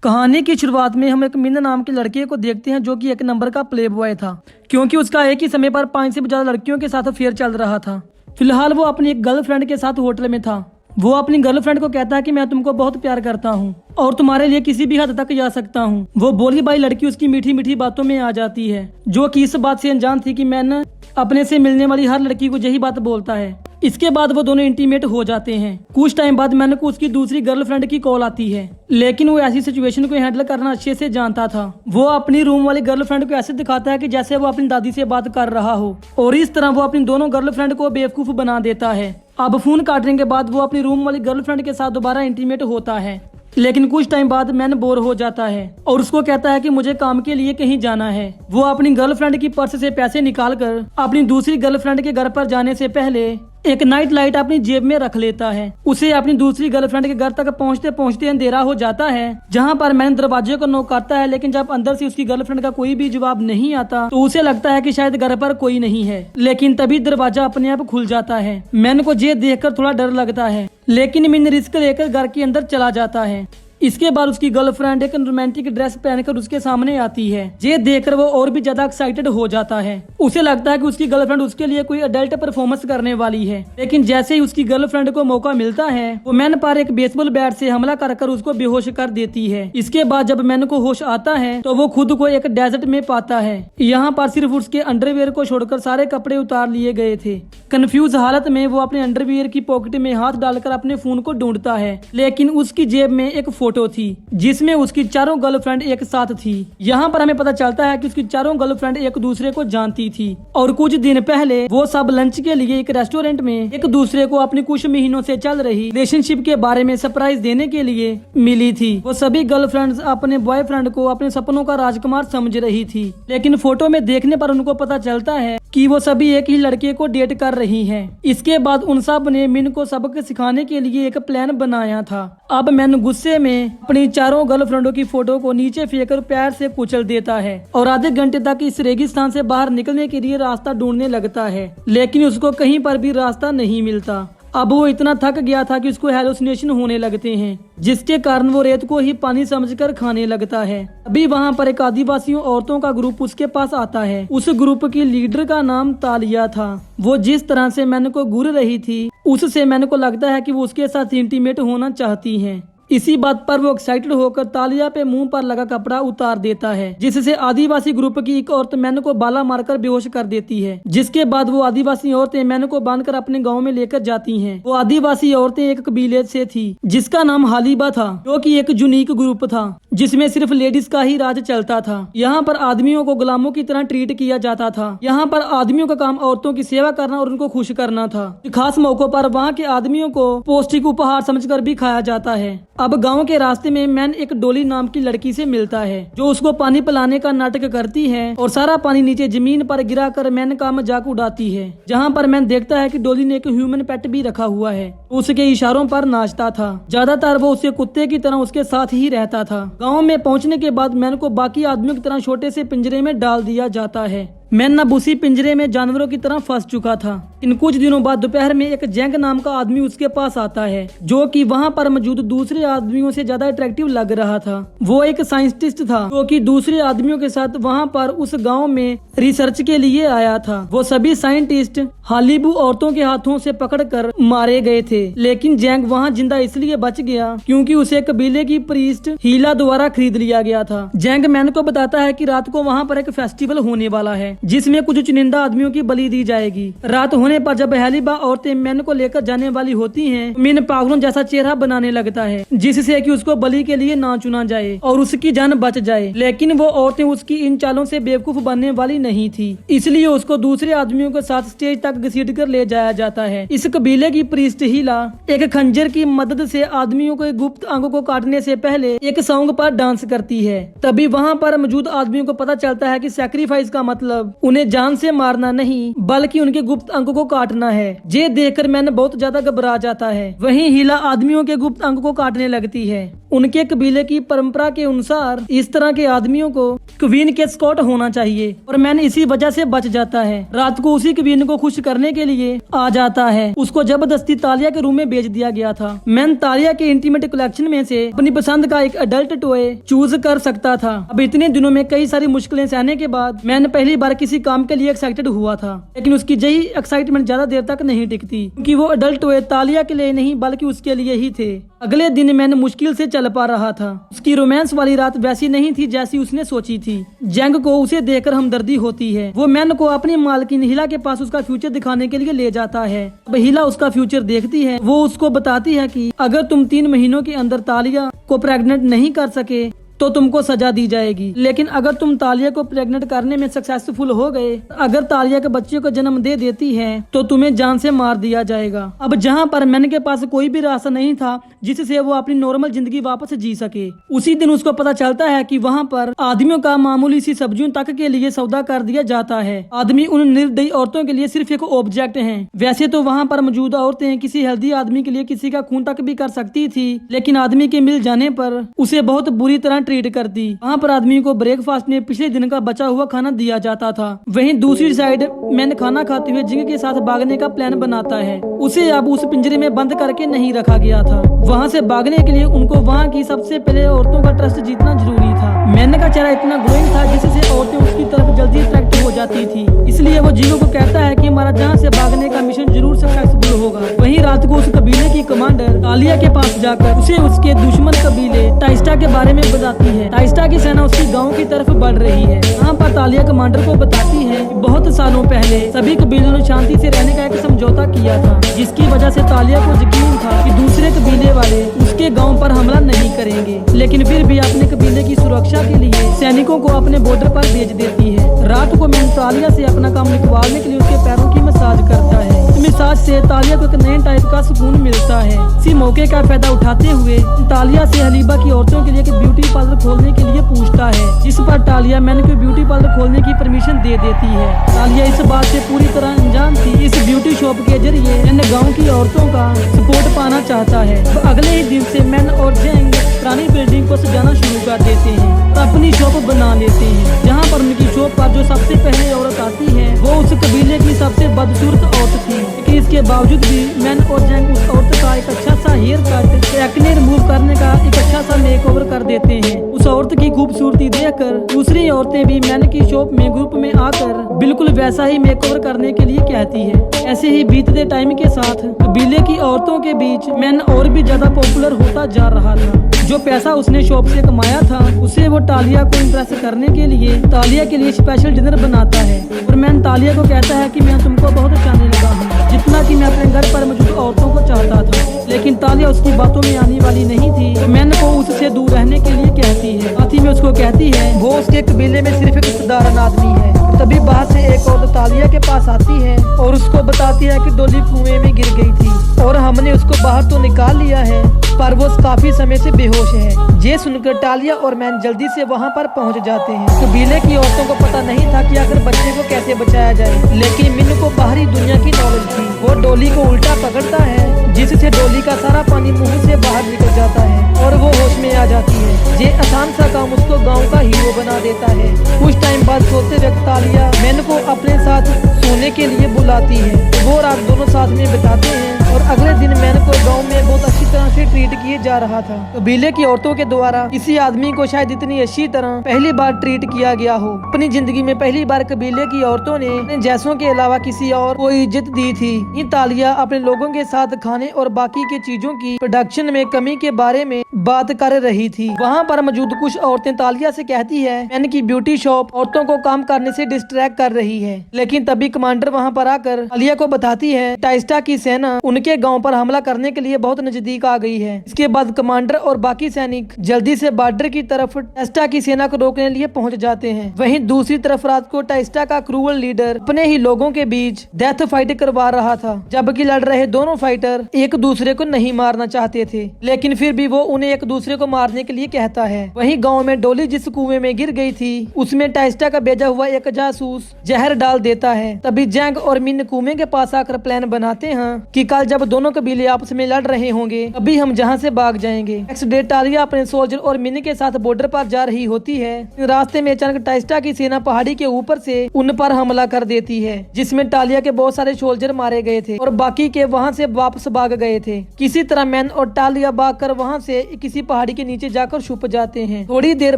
कहानी की शुरुआत में हम एक मिन नाम के लड़के को देखते हैं जो कि एक नंबर का प्ले बॉय था, क्योंकि उसका एक ही समय पर 5 से भी ज्यादा लड़कियों के साथ अफेयर चल रहा था। फिलहाल वो अपनी एक गर्लफ्रेंड के साथ होटल में था। वो अपनी गर्लफ्रेंड को कहता है कि मैं तुमको बहुत प्यार करता हूँ और तुम्हारे लिए किसी भी हद तक जा सकता हूँ। वो बोली भाई लड़की उसकी मीठी मीठी बातों में आ जाती है, जो कि इस बात से अनजान थी कि मैन अपने से मिलने वाली हर लड़की को यही बात बोलता है। इसके बाद वो दोनों इंटीमेट हो जाते हैं। कुछ टाइम बाद मैन को उसकी दूसरी गर्लफ्रेंड की कॉल आती है, लेकिन वो ऐसी सिचुएशन को हैंडल करना अच्छे से जानता था। वो अपनी रूम वाली गर्लफ्रेंड को ऐसे दिखाता है कि जैसे वो अपनी दादी से बात कर रहा हो, और इस तरह वो अपनी दोनों गर्लफ्रेंड को बेवकूफ बना देता है। अब फोन काटने के बाद वो अपनी रूम वाली गर्लफ्रेंड के साथ दोबारा इंटीमेट होता है, लेकिन कुछ टाइम बाद मैन बोर हो जाता है और उसको कहता है कि मुझे काम के लिए कहीं जाना है। वो अपनी गर्लफ्रेंड की पर्स से पैसे निकालकर अपनी दूसरी गर्लफ्रेंड के घर पर जाने से पहले एक नाइट लाइट अपनी जेब में रख लेता है। उसे अपनी दूसरी गर्लफ्रेंड के घर तक पहुंचते पहुंचते अंधेरा हो जाता है, जहां पर मैन दरवाजे को नॉक करता है, लेकिन जब अंदर से उसकी गर्लफ्रेंड का कोई भी जवाब नहीं आता तो उसे लगता है कि शायद घर पर कोई नहीं है। लेकिन तभी दरवाजा अपने आप खुल जाता है। मैन को ये देखकर थोड़ा डर लगता है, लेकिन मिन रिस्क लेकर घर के अंदर चला जाता है। इसके बाद उसकी गर्लफ्रेंड एक रोमांटिक ड्रेस पहनकर उसके सामने आती है। ये देखकर वो और भी ज्यादा एक्साइटेड हो जाता है। उसे लगता है कि उसकी गर्लफ्रेंड उसके लिए कोई अडल्ट परफॉर्मेंस करने वाली है, लेकिन जैसे ही उसकी गर्लफ्रेंड को मौका मिलता है वो मैन पर एक बेसबॉल बैट से हमला कर उसको बेहोश कर देती है। इसके बाद जब मैन को होश आता है तो वो खुद को एक डेजर्ट में पाता है। यहाँ पर सिर्फ उसके अंडरवियर को छोड़कर सारे कपड़े उतार लिए गए थे। कंफ्यूज हालत में वो अपने अंडरवियर की पॉकेट में हाथ डालकर अपने फोन को ढूंढता है, लेकिन उसकी जेब में एक फोटो थी जिसमें उसकी चारों गर्लफ्रेंड एक साथ थी। यहाँ पर हमें पता चलता है कि उसकी चारों गर्लफ्रेंड एक दूसरे को जानती थी और कुछ दिन पहले वो सब लंच के लिए एक रेस्टोरेंट में एक दूसरे को अपनी कुछ महीनों से चल रही रिलेशनशिप के बारे में सरप्राइज देने के लिए मिली थी। वो सभी गर्लफ्रेंड्स अपने बॉयफ्रेंड को अपने सपनों का राजकुमार समझ रही थी, लेकिन फोटो में देखने पर उनको पता चलता है कि वो सभी एक ही लड़के को डेट कर रही हैं। इसके बाद उन सब ने मिन को सबक सिखाने के लिए एक प्लान बनाया था। अब मैन गुस्से में अपनी चारों गर्लफ्रेंडों की फोटो को नीचे फेंककर पैर से कुचल देता है और आधे घंटे तक इस रेगिस्तान से बाहर निकलने के लिए रास्ता ढूंढने लगता है, लेकिन उसको कहीं पर भी रास्ता नहीं मिलता। अब वो इतना थक गया था कि उसको हेलुसिनेशन होने लगते हैं, जिसके कारण वो रेत को ही पानी समझकर खाने लगता है। अभी वहाँ पर एक आदिवासियों औरतों का ग्रुप उसके पास आता है। उस ग्रुप की लीडर का नाम तालिया था। वो जिस तरह से मैन को घूर रही थी उससे मैन को लगता है कि वो उसके साथ इंटीमेट होना चाहती है। इसी बात पर वो एक्साइटेड होकर तालिया पे मुंह पर लगा कपड़ा उतार देता है, जिससे आदिवासी ग्रुप की एक औरत मैन को बाला मारकर बेहोश कर देती है। जिसके बाद वो आदिवासी औरतें मैन को बांधकर अपने गांव में लेकर जाती हैं। वो आदिवासी औरतें एक कबीले से थी जिसका नाम हालीबा था, जो कि एक यूनिक ग्रुप था जिसमें सिर्फ लेडीज का ही राज चलता था। यहाँ पर आदमियों को गुलामों की तरह ट्रीट किया जाता था। यहाँ पर आदमियों का काम औरतों की सेवा करना और उनको खुश करना था। खास मौकों पर वहाँ के आदमियों को पौष्टिक उपहार समझकर भी खाया जाता है। अब गांव के रास्ते में मैन एक डोली नाम की लड़की से मिलता है, जो उसको पानी पिलाने का नाटक करती है और सारा पानी नीचे जमीन पर गिराकर मैन का मजाक उड़ाती है। जहां पर मैन देखता है कि डोली ने एक ह्यूमन पेट भी रखा हुआ है, उसके इशारों पर नाचता था। ज्यादातर वो उसके कुत्ते की तरह उसके साथ ही रहता था। गाँव में पहुँचने के बाद मैन को बाकी आदमियों की तरह छोटे से पिंजरे में डाल दिया जाता है। मैन अब उसी पिंजरे में जानवरों की तरह फंस चुका था। इन कुछ दिनों बाद दोपहर में एक जैंग नाम का आदमी उसके पास आता है, जो कि वहाँ पर मौजूद दूसरे आदमियों से ज्यादा अट्रैक्टिव लग रहा था। वो एक साइंटिस्ट था जो कि दूसरे आदमियों के साथ वहाँ पर उस गांव में रिसर्च के लिए आया था। वो सभी साइंटिस्ट हालीबू औरतों के हाथों से पकड़कर मारे गए थे, लेकिन जैंग वहाँ जिंदा इसलिए बच गया क्योंकि उसे कबीले की प्रीस्ट हीला द्वारा खरीद लिया गया था। जैंग मैन को बताता है कि रात को वहाँ पर एक फेस्टिवल होने वाला है जिसमें कुछ चुनिंदा आदमियों की बलि दी जाएगी। रात होने पर जब हालीबा औरतें मैन को लेकर जाने वाली होती हैं, मिन पागलों जैसा चेहरा बनाने लगता है जिससे कि उसको बलि के लिए ना चुना जाए और उसकी जान बच जाए। लेकिन वो औरतें उसकी इन चालों से बेवकूफ बनने वाली नहीं थी, इसलिए उसको दूसरे आदमियों के साथ स्टेज तक घसीट कर ले जाया जाता है। इस कबीले की प्रीस्ट हीला एक खंजर की मदद से आदमियों के गुप्त अंगों को काटने से पहले एक सॉन्ग पर डांस करती है। तभी वहाँ पर मौजूद आदमियों को पता चलता है कि सैक्रिफाइस का मतलब मतलब उन्हें जान से मारना नहीं बल्कि उनके गुप्त अंग को काटना है। ये देखकर मैन बहुत ज्यादा घबरा जाता है। वहीं हीला आदमियों के गुप्त अंग को काटने लगती है। उनके कबीले की परंपरा के अनुसार इस तरह के आदमियों को क्वीन के स्कॉट होना चाहिए और मैन इसी वजह से बच जाता है। रात को उसी क्वीन को खुश करने के लिए आ जाता है। उसको जबरदस्ती तालिया के रूम में भेज दिया गया था। मैन तालिया के इंटीमेट कलेक्शन में से अपनी पसंद का एक अडल्ट टॉय चूज कर सकता था। अब इतने दिनों में कई सारी मुश्किलें सहने के बाद मैन पहली बार किसी काम के लिए एक्साइटेड हुआ था, लेकिन उसकी यही एक्साइटमेंट ज्यादा देर तक नहीं टिकती क्योंकि वो अडल्ट टॉय तालिया के लिए नहीं बल्कि उसके लिए ही थे। अगले दिन मैन मुश्किल से चल पा रहा था। उसकी रोमांस वाली रात वैसी नहीं थी जैसी उसने सोची थी। जंग को उसे देखकर हमदर्दी होती है। वो मैन को अपनी मालकिन हिला के पास उसका फ्यूचर दिखाने के लिए ले जाता है। अब हिला उसका फ्यूचर देखती है। वो उसको बताती है कि अगर तुम 3 महीनों के अंदर तालिया को प्रेग्नेंट नहीं कर सके तो तुमको सजा दी जाएगी, लेकिन अगर तुम तालिया को प्रेग्नेंट करने में सक्सेसफुल हो गए, अगर तालिया के बच्चे को जन्म दे देती है तो तुम्हें जान से मार दिया जाएगा। अब जहां पर मैन के पास कोई भी रास्ता नहीं था जिससे वो अपनी नॉर्मल जिंदगी वापस जी सके, उसी दिन उसको पता चलता है कि वहां पर आदमियों का मामूली सी सब्जियों तक के लिए सौदा कर दिया जाता है। आदमी उन निर्दयी औरतों के लिए सिर्फ एक ऑब्जेक्ट हैं। वैसे तो वहां पर मौजूद औरतें किसी हेल्दी आदमी के लिए किसी का खून तक भी कर सकती थी, लेकिन आदमी के मिल जाने पर उसे बहुत बुरी तरह ट्रीट कर दी। वहाँ पर आदमी को ब्रेकफास्ट में पिछले दिन का बचा हुआ खाना दिया जाता था। वहीं दूसरी साइड मैन खाना खाते हुए जिंग के साथ भागने का प्लान बनाता है। उसे अब उस पिंजरे में बंद करके नहीं रखा गया था। वहाँ से भागने के लिए उनको वहाँ की सबसे पहले औरतों का ट्रस्ट जीतना जरूरी था। मैन का चेहरा इतना ग्लोइंग था जिससे औरतें उसकी तरफ जल्दी अट्रैक्ट हो जाती थी। इसलिए वो जिंग को कहता है कि हमारा जहाँ से भागने का मिशन जरूर सक्सेसफुल होगा। वहीं रात को उस कबीले की कमांडर तालिया के पास जाकर उसे उसके दुश्मन कबीले टाइस्टा के बारे में बताती है। टाइस्टा की सेना उसकी गांव की तरफ बढ़ रही है। यहाँ पर तालिया कमांडर को बताती है कि बहुत सालों पहले सभी कबीलों ने शांति से रहने का एक समझौता किया था, जिसकी वजह से तालिया को यकीन था कि दूसरे कबीले वाले उसके गांव पर हमला नहीं करेंगे, लेकिन फिर भी अपने कबीले की सुरक्षा के लिए सैनिकों को अपने बॉर्डर पर भेज देती है। रात को मैन तालिया से अपना काम निकलवाने के लिए उसके पैरों की मसाज करता है। इस मसाज से तालिया को एक नए टाइप का सुकून मिलता है। इसी मौके का फायदा उठाते हुए तालिया से हलीबा की औरतों के लिए एक ब्यूटी पार्लर खोलने के लिए पूछता है, जिस पर तालिया मैन को ब्यूटी पार्लर खोलने की परमिशन दे देती है। तालिया इस बात से पूरी तरह अनजान थी। इस ब्यूटी शॉप के जरिए मैन गांव की औरतों का सपोर्ट पाना चाहता है। तो अगले ही दिन से मैन और जैंग पुरानी बिल्डिंग को सजाना शुरू कर देते हैं और अपनी शॉप बना लेते हैं। जहाँ पर उनकी शॉप पर जो सबसे पहले औरत आती है वो उस कबीले की सबसे बदसूरत औरत थी, लेकिन इसके बावजूद भी मैन और जैंग उस औरत का एक अच्छा सा हेयर कट, एक्ने रिमूव करने का एक अच्छा सा मेकओवर कर देते हैं। उस औरत की खूबसूरती देखकर दूसरी औरतें भी मैन की शॉप में ग्रुप में आकर बिल्कुल वैसा ही मेकओवर करने के लिए कहती है। ऐसे ही बीतते टाइम के साथ कबीले की औरतों के बीच मैन और भी ज्यादा पॉपुलर होता जा रहा था। जो पैसा उसने शॉप से कमाया था उसे वो तालिया को इम्प्रेस करने के लिए तालिया के लिए स्पेशल डिनर बनाता है और मैन तालिया को कहता है कि मैं तुमको बहुत चाहने लगा हूँ, जितना कि मैं अपने घर पर मौजूद औरतों को चाहता था। लेकिन तालिया उसकी बातों में आने वाली नहीं थी, तो मैन को उससे दूर रहने के लिए कहती है। साथ ही में उसको कहती है वो उसके कबीले में सिर्फ एक साधारण आदमी है। तभी बाहर से एक औरत तालिया के पास आती है और उसको बताती है कि डोली कुएं में गिर गई थी और हमने उसको बाहर तो निकाल लिया है, पर वो काफी समय से बेहोश है। ये सुनकर तालिया और मैन जल्दी से वहाँ पर पहुँच जाते हैं। कबीले की औरतों को पता नहीं था कि आखिर बच्चे को कैसे बचाया जाए, लेकिन मिन्नू को बाहरी दुनिया की नॉलेज थी। वो डोली को उल्टा पकड़ता है, जिससे डोली का सारा पानी मुंह से बाहर निकल जाता है और वो होश में आ जाती है। ये आसान सा काम उसको गाँव का हीरो बना देता है। कुछ टाइम बाद सोते वक्त तालिया मैन को अपने साथ सोने के लिए बुलाती है। वो रात दोनों साथ में बिताते हैं और अगले दिन मैन को गांव में बहुत अच्छी तरह से ट्रीट किए जा रहा था। कबीले की औरतों के द्वारा किसी आदमी को शायद इतनी अच्छी तरह पहली बार ट्रीट किया गया हो। अपनी जिंदगी में पहली बार कबीले की औरतों ने अपने जैसों के अलावा किसी और को इज्जत दी थी। ये तालिया अपने लोगों के साथ खाने और बाकी के चीजों की प्रोडक्शन में कमी के बारे में बात कर रही थी। वहाँ पर मौजूद कुछ औरतें तालिया से कहती है मैन की ब्यूटी शॉप औरतों को काम करने से डिस्ट्रैक्ट कर रही है, लेकिन तभी कमांडर वहाँ पर आकर तालिया को बताती है टाइस्टा की सेना उनके गांव पर हमला करने के लिए बहुत नजदीक आ गई है। इसके बाद कमांडर और बाकी सैनिक जल्दी से बॉर्डर की तरफ टाइस्टा की सेना को रोकने के लिए पहुंच जाते हैं। वहीं दूसरी तरफ रात को टाइस्टा का क्रूअल लीडर अपने ही लोगों के बीच डेथ फाइट करवा रहा था, जबकि लड़ रहे दोनों फाइटर एक दूसरे को नहीं मारना चाहते थे, लेकिन फिर भी वो उन्हें एक दूसरे को मारने के लिए कहता है। वहीं गांव में डोली जिस कुएं में गिर गई थी उसमें टाइस्टा का भेजा हुआ एक जासूस जहर डाल देता है। तभी जैंग और मिन कुएं के पास आकर प्लान बनाते हैं कि कल जब दोनों कबीले आपस में लड़ रहे होंगे तभी हम जहां से भाग जाएंगे। नेक्स्ट डे टालिया अपने सोल्जर और मिन के साथ बॉर्डर पर जा रही होती है। रास्ते में अचानक टाइस्टा की सेना पहाड़ी के ऊपर से उन पर हमला कर देती है, जिसमें टालिया के बहुत सारे सोल्जर मारे गए थे और बाकी के वहां से वापस भाग गए थे। किसी तरह मैन और टालिया भागकर वहां से किसी पहाड़ी के नीचे जाकर छुप जाते हैं। थोड़ी देर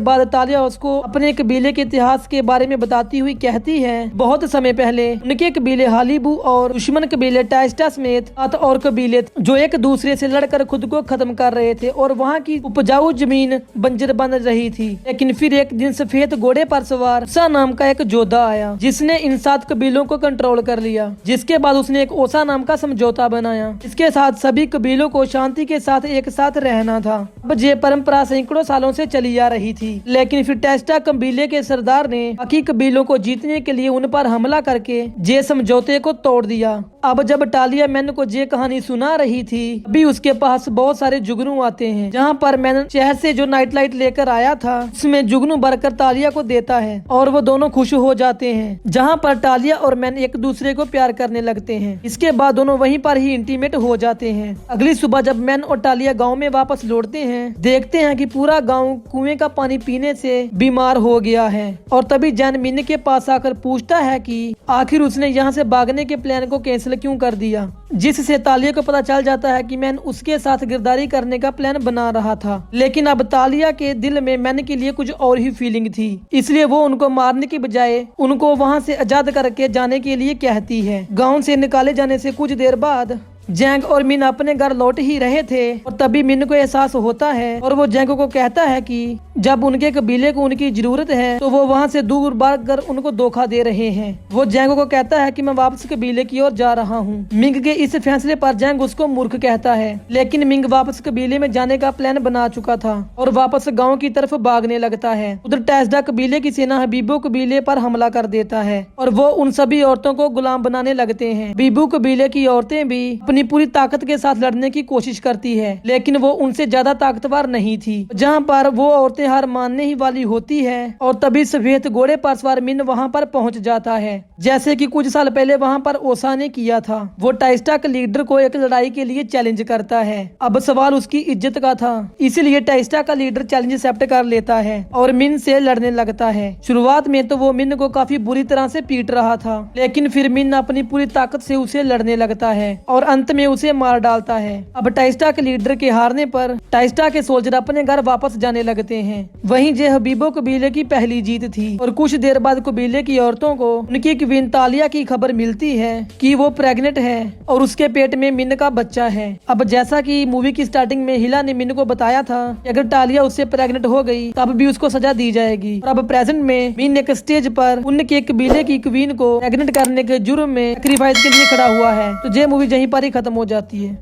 बाद टालिया उसको अपने कबीले के इतिहास के बारे में बताती हुई कहती है बहुत समय पहले उनके कबीले हालीबू और दुश्मन कबीले टाइस्टा समेत 7 और कबीले जो एक दूसरे से लड़कर खुद को खत्म कर रहे थे और वहाँ की उपजाऊ जमीन बंजर बन रही थी। लेकिन फिर एक दिन सफेद घोड़े पर सवार ओसा नाम का एक योद्धा आया जिसने इन 7 कबीलों को कंट्रोल कर लिया। जिसके बाद उसने एक ओसा नाम का समझौता बनाया। इसके साथ सभी कबीलों को शांति के साथ एक साथ रहना था। अब ये परंपरा सैकड़ों सालों से चली आ रही थी। लेकिन फिर टाइस्टा कबीले के सरदार ने बाकी कबीलों को जीतने के लिए उन पर हमला करके जे समझौते को तोड़ दिया। अब जब टालिया मैन को ये कहानी सुना रही थी अभी उसके पास बहुत सारे जुगनू आते हैं। जहाँ पर मैन शहर से जो नाइट लाइट लेकर आया था उसमें जुगनू भरकर टालिया को देता है और वो दोनों खुश हो जाते हैं। जहाँ पर टालिया और मैन एक दूसरे को प्यार करने लगते हैं। इसके बाद दोनों वहीं पर ही इंटीमेट हो जाते हैं। अगली सुबह जब मैन और टालिया गाँव में वापस लौटते हैं देखते हैं कि पूरा गाँव कुएं का पानी पीने से बीमार हो गया है। और तभी जैन मिन के पास आकर पूछता है कि आखिर उसने यहाँ से भागने के प्लान को कैंसिल क्यों कर दिया, जिससे तालिया को पता चल जाता है कि मैन उसके साथ गिरदारी करने का प्लान बना रहा था। लेकिन अब तालिया के दिल में मैन के लिए कुछ और ही फीलिंग थी, इसलिए वो उनको मारने की बजाय उनको वहां से आजाद करके जाने के लिए कहती है। गांव से निकाले जाने से कुछ देर बाद जैंग और मिन अपने घर लौट ही रहे थे और तभी मिन को एहसास होता है और वो जैंग को कहता है कि जब उनके कबीले को उनकी जरूरत है तो वो वहाँ से दूर भाग कर उनको धोखा दे रहे हैं। वो जैंग को कहता है कि मैं वापस कबीले की ओर जा रहा हूँ। मिंग के इस फैसले पर जैंग उसको मूर्ख कहता है, लेकिन मिंग वापस कबीले में जाने का प्लान बना चुका था और वापस गाँव की तरफ भागने लगता है। उधर टाइस्टा कबीले की सेना हबीबो कबीले पर हमला कर देता है और वो उन सभी औरतों को गुलाम बनाने लगते हैं। बीबू कबीले की औरतें भी अपनी पूरी ताकत के साथ लड़ने की कोशिश करती है, लेकिन वो उनसे ज्यादा ताकतवर नहीं थी। जहाँ पर वो औरतें हार मानने ही वाली होती है और तभी सफेद घोड़े पर सवार मिन वहाँ पर पहुँच जाता है, जैसे कि कुछ साल पहले वहाँ पर ओसा ने किया था। वो टाइस्टा के लीडर को एक लड़ाई के लिए चैलेंज करता है। अब सवाल उसकी इज्जत का था, इसलिए टाइस्टा का लीडर चैलेंज एक्सेप्ट कर लेता है और मिन से लड़ने लगता है। शुरुआत में तो वो मिन को काफी बुरी तरह से पीट रहा था, लेकिन फिर मिन अपनी पूरी ताकत से उसे लड़ने लगता है और अंत में उसे मार डालता है। अब टाइस्टा के लीडर के हारने पर टाइस्टा के सोल्जर अपने घर वापस जाने लगते हैं। वहीं जे हबीबो कबीले की पहली जीत थी और कुछ देर बाद कबीले की औरतों को उनकी क्वीन तालिया की खबर मिलती है कि वो प्रेग्नेंट है और उसके पेट में मिन का बच्चा है। अब जैसा कि मूवी की स्टार्टिंग में हिला ने मिन को बताया था कि अगर टालिया उससे प्रेग्नेंट हो गई तब भी उसको सजा दी जाएगी। और अब प्रेजेंट में मिन एक स्टेज पर उनके कबीले की क्वीन को प्रेग्नेंट करने के जुर्म में सैक्रिफाइस के लिए खड़ा हुआ है। तो ये मूवी यहीं पर ही खत्म हो जाती है।